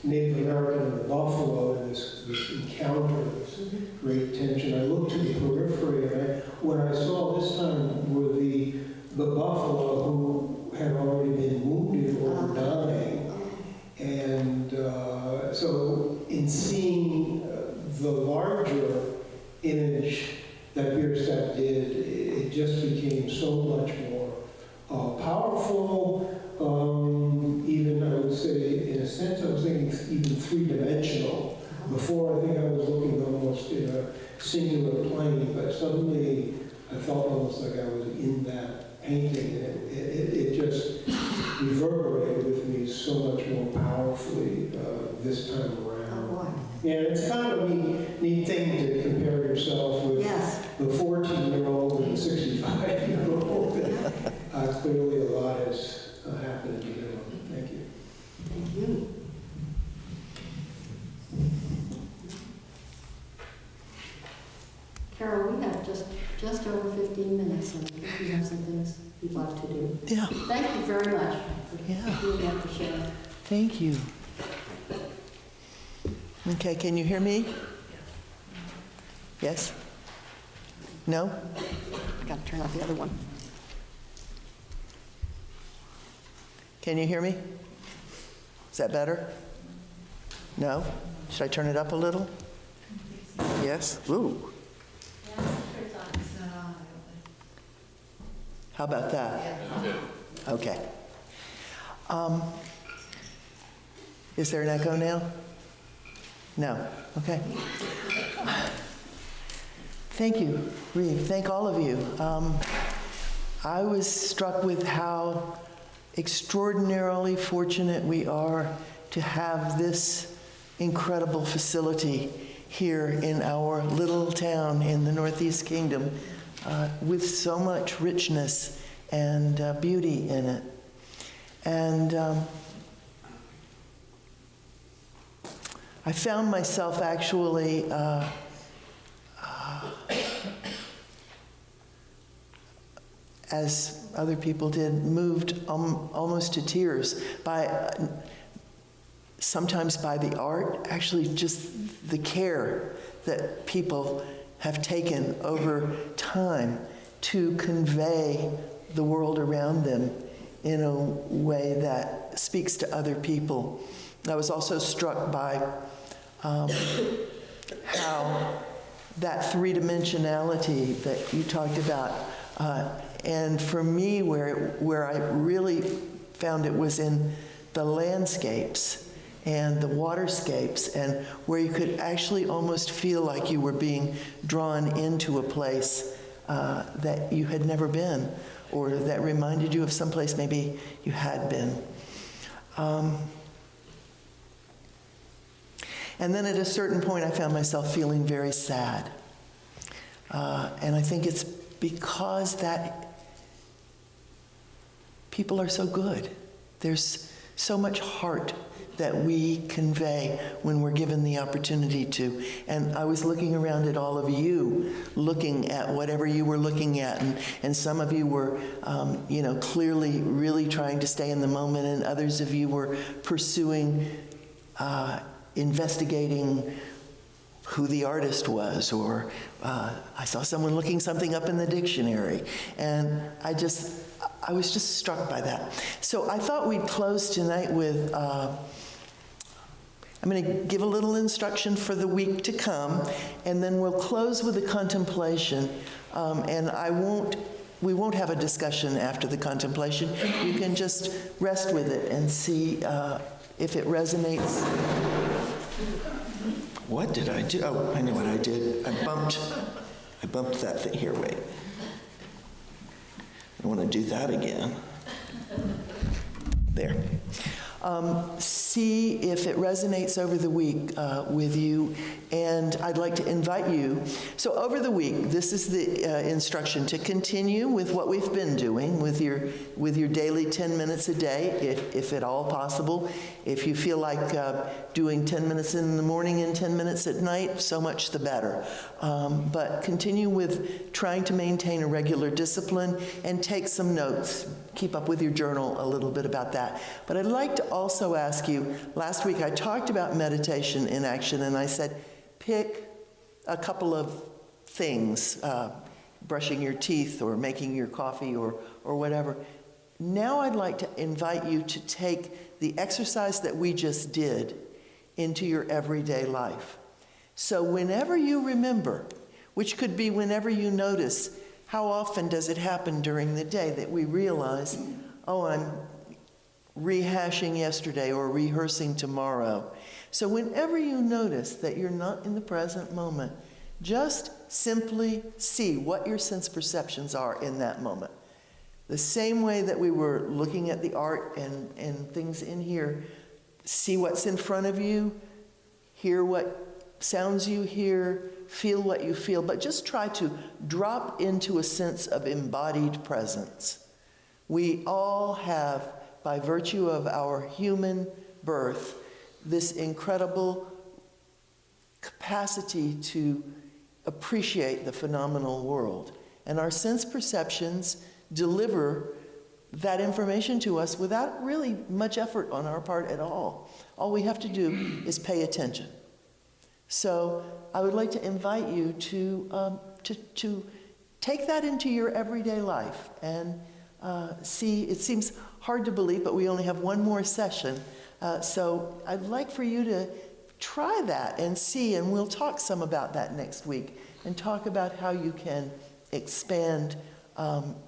Native American and the buffalo in this encounter, this great tension, I looked to the periphery, and what I saw this time were the buffalo who had already been wounded or dying. And so in seeing the larger image that Bierstadt did, it just became so much more powerful. Even, I would say, in a sense, I was thinking even three-dimensional. Before, I think I was looking almost in a singular plane, but suddenly I felt almost like I was in that painting, and it just reverberated with me so much more powerfully this time around. Yeah, it's kind of a neat thing to compare yourself with the 14-year-old and the 65-year-old. Clearly a lot has happened to them. Thank you. Thank you. Carol, we have just over 15 minutes, and I think we have some things we'd like to do. Yeah. Thank you very much for doing that to share. Thank you. Okay, can you hear me? Yes? No? Got to turn off the other one. Can you hear me? Is that better? No? Should I turn it up a little? Yes? Ooh. How about that? Okay. Is there an echo now? No. Okay. Thank you, Reeve. Thank all of you. I was struck with how extraordinarily fortunate we are to have this incredible facility here in our little town in the Northeast Kingdom with so much richness and beauty in it. And I found myself actually as other people did, moved almost to tears by sometimes by the art, actually just the care that people have taken over time to convey the world around them in a way that speaks to other people. I was also struck by how that three-dimensionality that you talked about, and for me, where I really found it was in the landscapes and the waterscapes, and where you could actually almost feel like you were being drawn into a place that you had never been, or that reminded you of some place maybe you had been. And then at a certain point, I found myself feeling very sad. And I think it's because that people are so good. There's so much heart that we convey when we're given the opportunity to. And I was looking around at all of you, looking at whatever you were looking at, and some of you were, clearly really trying to stay in the moment, and others of you were pursuing, investigating who the artist was, or I saw someone looking something up in the dictionary, and I was just struck by that. So I thought we'd close tonight with, I'm going to give a little instruction for the week to come, and then we'll close with a contemplation, and we won't have a discussion after the contemplation. You can just rest with it and see if it resonates. What did I do? Oh, I know what I did. I bumped that thing. Here, wait. I don't want to do that again. There. See if it resonates over the week with you, and I'd like to invite you. So over the week, this is the instruction to continue with what we've been doing with your daily 10 minutes a day, if at all possible. If you feel like doing 10 minutes in the morning and 10 minutes at night, so much the better. But continue with trying to maintain a regular discipline and take some notes. Keep up with your journal a little bit about that. But I'd like to also ask you, last week I talked about meditation in action, and I said, pick a couple of things, brushing your teeth or making your coffee or whatever. Now I'd like to invite you to take the exercise that we just did into your everyday life. So whenever you remember, which could be whenever you notice, how often does it happen during the day that we realize, oh, I'm rehashing yesterday or rehearsing tomorrow. So whenever you notice that you're not in the present moment, just simply see what your sense perceptions are in that moment. The same way that we were looking at the art and things in here, see what's in front of you, hear what sounds you hear, feel what you feel, but just try to drop into a sense of embodied presence. We all have, by virtue of our human birth, this incredible capacity to appreciate the phenomenal world. And our sense perceptions deliver that information to us without really much effort on our part at all. All we have to do is pay attention. So I would like to invite you to take that into your everyday life and see. It seems hard to believe, but we only have one more session. So I'd like for you to try that and see, and we'll talk some about that next week and talk about how you can expand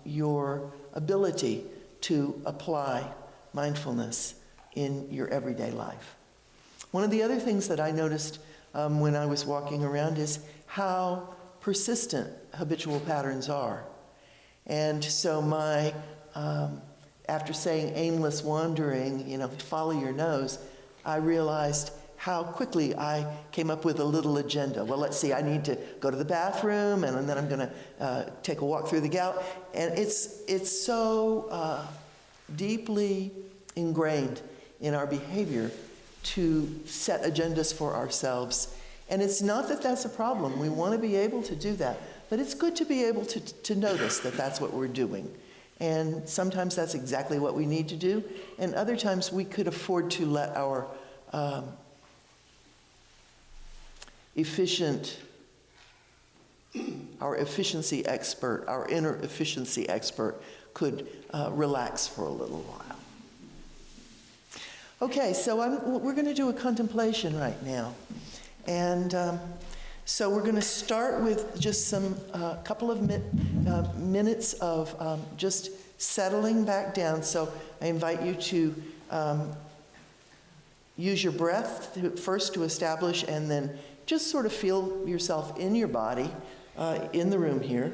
your ability to apply mindfulness in your everyday life. One of the other things that I noticed when I was walking around is how persistent habitual patterns are. And so after saying aimless wandering, follow your nose, I realized how quickly I came up with a little agenda. Well, let's see, I need to go to the bathroom, and then I'm going to take a walk through the gout. And it's so deeply ingrained in our behavior to set agendas for ourselves. And it's not that that's a problem. We want to be able to do that. But it's good to be able to notice that that's what we're doing. And sometimes that's exactly what we need to do. And other times we could afford to let our efficiency expert, our inner efficiency expert, could relax for a little while. Okay, so we're going to do a contemplation right now. And so we're going to start with just some couple of minutes of just settling back down. So I invite you to use your breath first to establish, and then just sort of feel yourself in your body in the room here.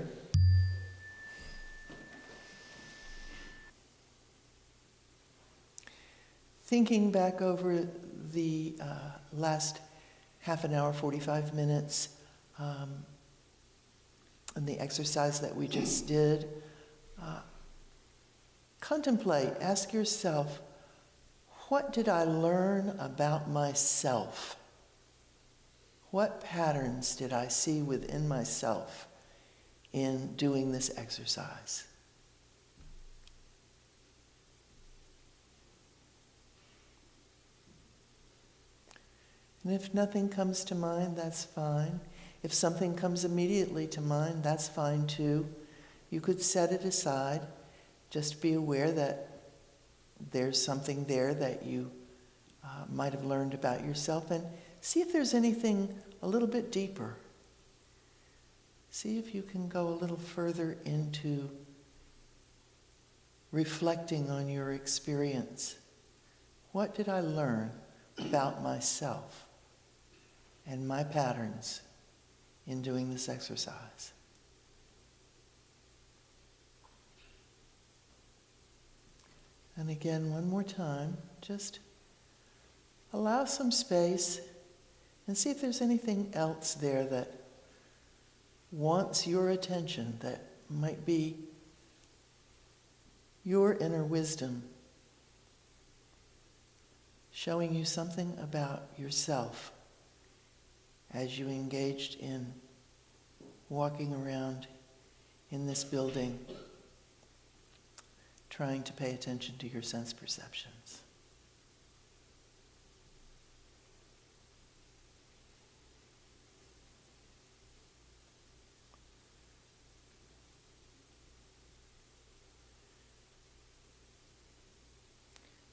Thinking back over the last half an hour, 45 minutes, and the exercise that we just did, contemplate, ask yourself, what did I learn about myself? What patterns did I see within myself in doing this exercise? And if nothing comes to mind, that's fine. If something comes immediately to mind, that's fine too. You could set it aside. Just be aware that there's something there that you might have learned about yourself, and see if there's anything a little bit deeper. See if you can go a little further into reflecting on your experience. What did I learn about myself and my patterns in doing this exercise? And again, one more time, just allow some space and see if there's anything else there that wants your attention, that might be your inner wisdom, showing you something about yourself as you engaged in walking around in this building, trying to pay attention to your sense perceptions.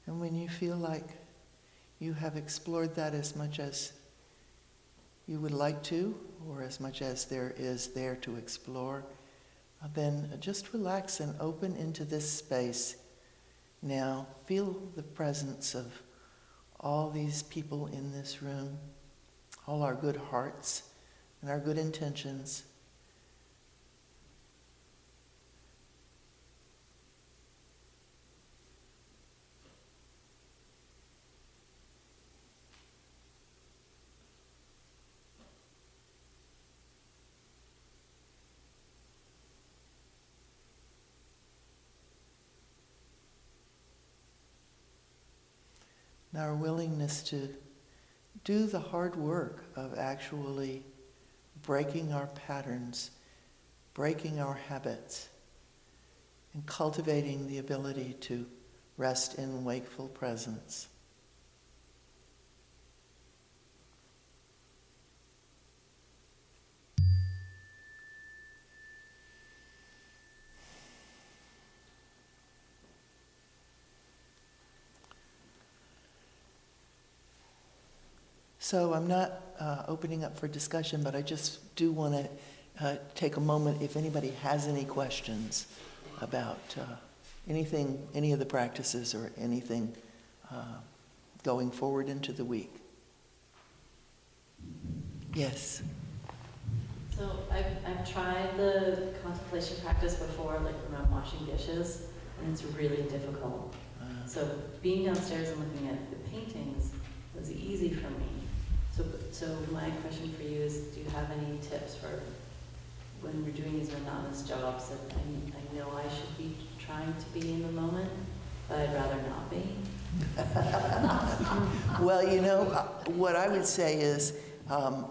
And when you feel like you have explored that as much as you would like to, or as much as there is there to explore, then just relax and open into this space. Now, feel the presence of all these people in this room, all our good hearts and our good intentions. And our willingness to do the hard work of actually breaking our patterns, breaking our habits, and cultivating the ability to rest in wakeful presence. So I'm not opening up for discussion, but I just do want to take a moment if anybody has any questions about anything, any of the practices or anything going forward into the week. Yes. So I've tried the contemplation practice before, like when I'm washing dishes, and it's really difficult. So being downstairs and looking at the paintings was easy for me. So my question for you is, do you have any tips for when we're doing these monotonous jobs that I know I should be trying to be in the moment, but I'd rather not be? Well, you know, what I would say is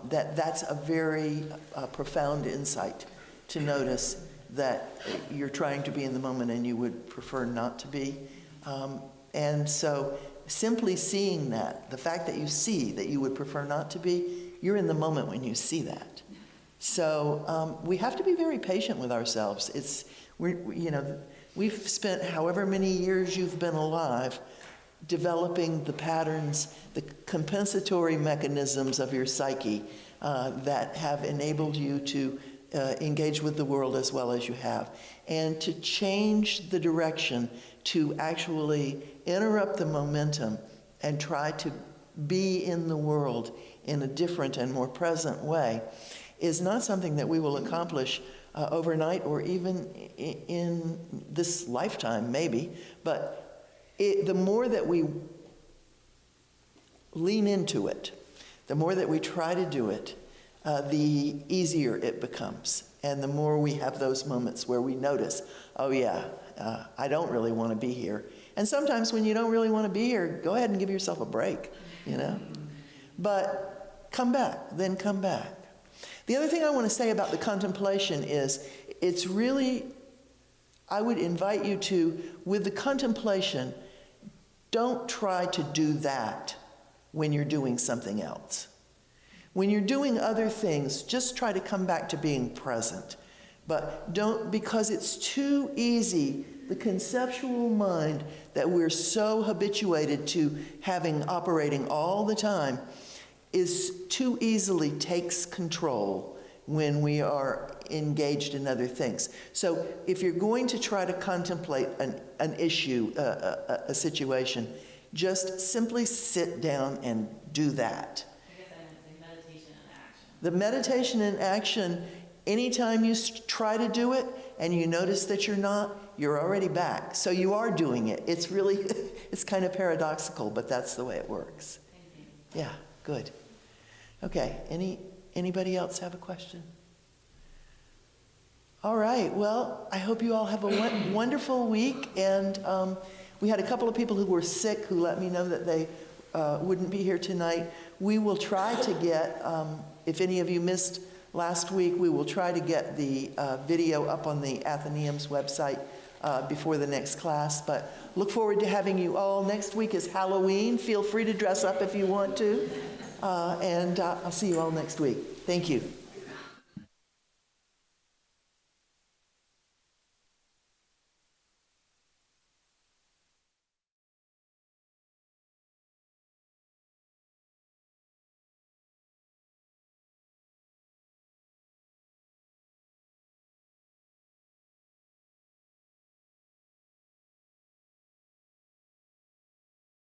that's a very profound insight to notice that you're trying to be in the moment and you would prefer not to be. And so simply seeing that, the fact that you see that you would prefer not to be, you're in the moment when you see that. So we have to be very patient with ourselves. We've spent however many years you've been alive developing the patterns, the compensatory mechanisms of your psyche that have enabled you to engage with the world as well as you have. And to change the direction, to actually interrupt the momentum and try to be in the world in a different and more present way is not something that we will accomplish overnight or even in this lifetime, maybe. But the more that we lean into it, the more that we try to do it, the easier it becomes. And the more we have those moments where we notice, oh yeah, I don't really want to be here. And sometimes when you don't really want to be here, go ahead and give yourself a break, But come back, then come back. The other thing I want to say about the contemplation is, it's really, I would invite you to, with the contemplation, don't try to do that when you're doing something else. When you're doing other things, just try to come back to being present. But don't, because it's too easy, the conceptual mind that we're so habituated to having operating all the time is too easily takes control when we are engaged in other things. So if you're going to try to contemplate an issue, a situation, just simply sit down and do that. I guess I meant the meditation and action. The meditation and action, anytime you try to do it and you notice that you're not, you're already back. So you are doing it. It's really, it's kind of paradoxical, but that's the way it works. Thank you. Yeah, good. Okay, anybody else have a question? All right, well, I hope you all have a wonderful week. And we had a couple of people who were sick who let me know that they wouldn't be here tonight. We will try to get, if any of you missed last week, we will try to get the video up on the Athenaeum's website before the next class. But look forward to having you all. Next week is Halloween. Feel free to dress up if you want to. And I'll see you all next week. Thank you.